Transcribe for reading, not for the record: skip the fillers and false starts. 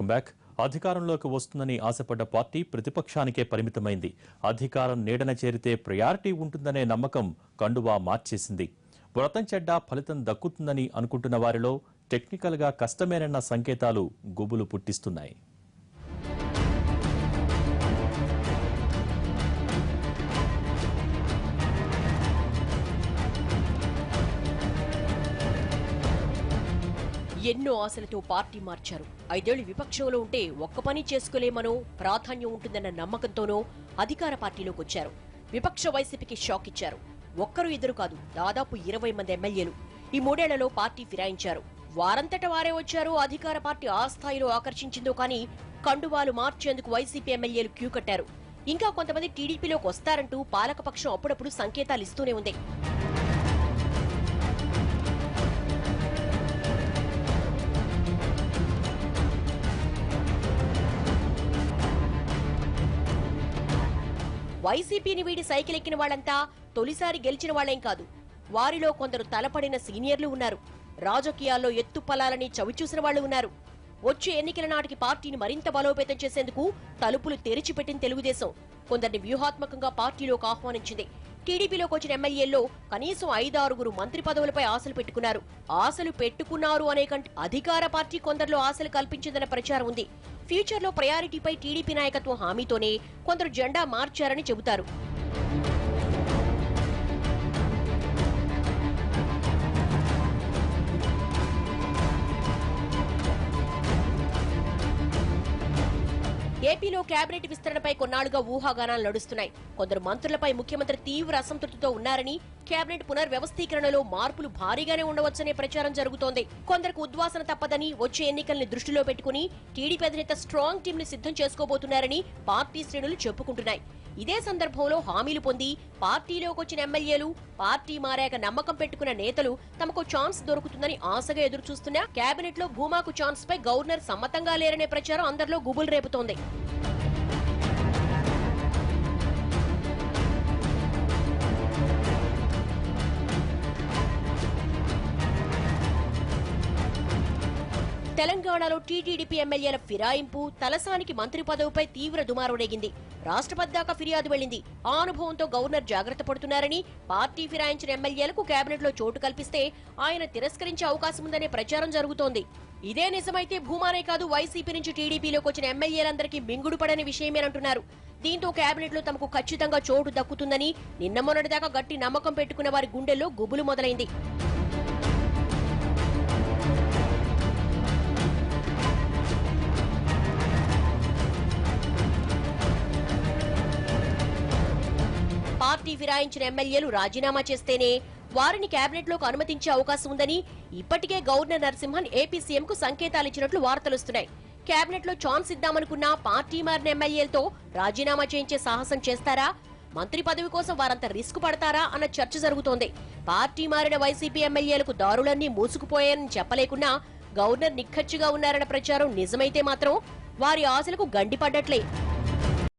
Welcome back. అధికారంలోకి వస్తుందని ఆశపడ్డ party ప్రతిపక్షానికే పరిమితమైంది. అధికారం నీడన చేరితే ప్రయారిటీ ఉంటుందనే నమ్మకం కండువా మార్చేసింది. వ్రతం చెడ్డ ఫలితం దక్కుతుందని అనుకుంటున్న వారిలో టెక్నికల్గా కష్టమేనన్న సంకేతాలు గుబులు పుట్టిస్తున్నాయి. ఎన్నో ఆశలతో పార్టీ మార్చారు. 5 ఏళ్లు విపక్షంలో ఉంటే ఒక్క పని చేసుకోలేమనో, ప్రాధాన్యం ఉంటుందన్న నమ్మకంతోనో అధికార పార్టీలోకి వచ్చారు. విపక్ష వైసీపీకి షాక్ ఇచ్చారు. ఒక్కరు ఇద్దరు కాదు, దాదాపు 20 మంది ఎమ్మెల్యేలు ఈ 3 ఏళ్లలో పార్టీ ఫిరాయించారు. వారంతట వారే వచ్చారు. అధికార పార్టీ ఆ స్థాయిలో ఆకర్షించిందో కానీ కండువాలు మార్చేందుకు వైసీపీ ఎమ్మెల్యేలు క్యూ కట్టారు. ఇంకా కొంతమంది టీడీపీలోకి వస్తారంటూ పాలకపక్షం అప్పుడప్పుడు సంకేతాలు ఇస్తూనే ఉంది. వైసీపీని వీడి సైకిల్ ఎక్కిన వాళ్లంతా తొలిసారి గెలిచిన వాళ్లేం కాదు. వారిలో కొందరు తలపడిన సీనియర్లు ఉన్నారు. రాజకీయాల్లో ఎత్తుపల్లాలని చవిచూసిన వాళ్లు ఉన్నారు. వచ్చే ఎన్నికల నాటికి పార్టీని మరింత బలోపేతం చేసేందుకు తలుపులు తెరిచిపెట్టిన తెలుగుదేశం కొందరిని వ్యూహాత్మకంగా పార్టీలోకి ఆహ్వానించింది. టీడీపీలోకి వచ్చిన ఎమ్మెల్యేల్లో కనీసం 5-6 మంత్రి పదవులపై ఆశలు పెట్టుకున్నారు. ఆశలు పెట్టుకున్నారు అనే కంటే అధికార పార్టీ కొందరిలో ఆశలు కల్పించిందన్న ప్రచారం ఉంది. ఫ్యూచర్ లో ప్రయారిటీపై టీడీపీ నాయకత్వం హామీతోనే కొందరు జెండా మార్చారని చెబుతారు. ఏపీలో కేబినెట్ విస్తరణపై కొన్నాళ్లుగా ఊహాగానాలు నడుస్తున్నాయి. కొందరు మంత్రులపై ముఖ్యమంత్రి తీవ్ర అసంతృప్తితో ఉన్నారని, కేబినెట్ పునర్వ్యవస్థీకరణలో మార్పులు భారీగానే ఉండవచ్చనే ప్రచారం జరుగుతోంది. కొందరికి ఉద్వాసన తప్పదని, వచ్చే ఎన్నికల్ని దృష్టిలో పెట్టుకుని టీడీపీ అధినేత స్ట్రాంగ్ టీమ్ ని సిద్ధం చేసుకోబోతున్నారని పార్టీ శ్రేణులు చెప్పుకుంటున్నాయి. ఇదే సందర్భంలో హామీలు పొంది పార్టీలోకి వచ్చిన ఎమ్మెల్యేలు, పార్టీ మారాక నమ్మకం పెట్టుకున్న నేతలు తమకు ఛాన్స్ దొరుకుతుందని ఆశగా ఎదురుచూస్తున్నా కేబినెట్ లో భూమాకు ఛాన్స్ పై గవర్నర్ సమ్మతంగా లేరనే ప్రచారం అందరిలో గుబులు రేపుతోంది. తెలంగాణలో టీటీడీపీ ఎమ్మెల్యేల ఫిరాయింపు, తలసానికి మంత్రి పదవిపై తీవ్ర దుమారం రేగింది. రాష్ట్రపతి దాకా ఫిర్యాదు వెళ్లింది. ఆ అనుభవంతో గవర్నర్ జాగ్రత్త పడుతున్నారని, పార్టీ ఫిరాయించిన ఎమ్మెల్యేలకు కేబినెట్ లో చోటు కల్పిస్తే ఆయన తిరస్కరించే అవకాశం ఉందనే ప్రచారం జరుగుతోంది. ఇదే నిజమైతే భూమానే కాదు, వైసీపీ నుంచి టీడీపీలోకి వచ్చిన ఎమ్మెల్యేలందరికీ మింగుడు పడని విషయమేనంటున్నారు. దీంతో కేబినెట్ లో తమకు ఖచ్చితంగా చోటు దక్కుతుందని నిన్న మొన్నటిదాకా గట్టి నమ్మకం పెట్టుకున్న వారి గుండెల్లో గుబులు మొదలైంది. పార్టీ ఫిరాయించిన ఎమ్మెల్యేలు రాజీనామా చేస్తేనే వారిని కేబినెట్ లోకి అనుమతించే అవకాశం ఉందని ఇప్పటికే గవర్నర్ నరసింహన్ ఏపీ సీఎం కు సంకేతాలిచ్చినట్లు వార్తలుస్తున్నాయి. కేబినెట్ లో ఛాన్స్ ఇద్దామనుకున్న పార్టీ మారిన ఎమ్మెల్యేలతో రాజీనామా చేయించే సాహసం చేస్తారా, మంత్రి పదవి కోసం వారంతా రిస్క్ పడతారా అన్న చర్చ జరుగుతోంది. పార్టీ మారిన వైసీపీ ఎమ్మెల్యేలకు దారులన్నీ మూసుకుపోయాయని చెప్పలేకున్నా గవర్నర్ నిక్కచ్చిగా ఉన్నారన్న ప్రచారం నిజమైతే మాత్రం వారి ఆశలకు గండిపడ్డట్లే.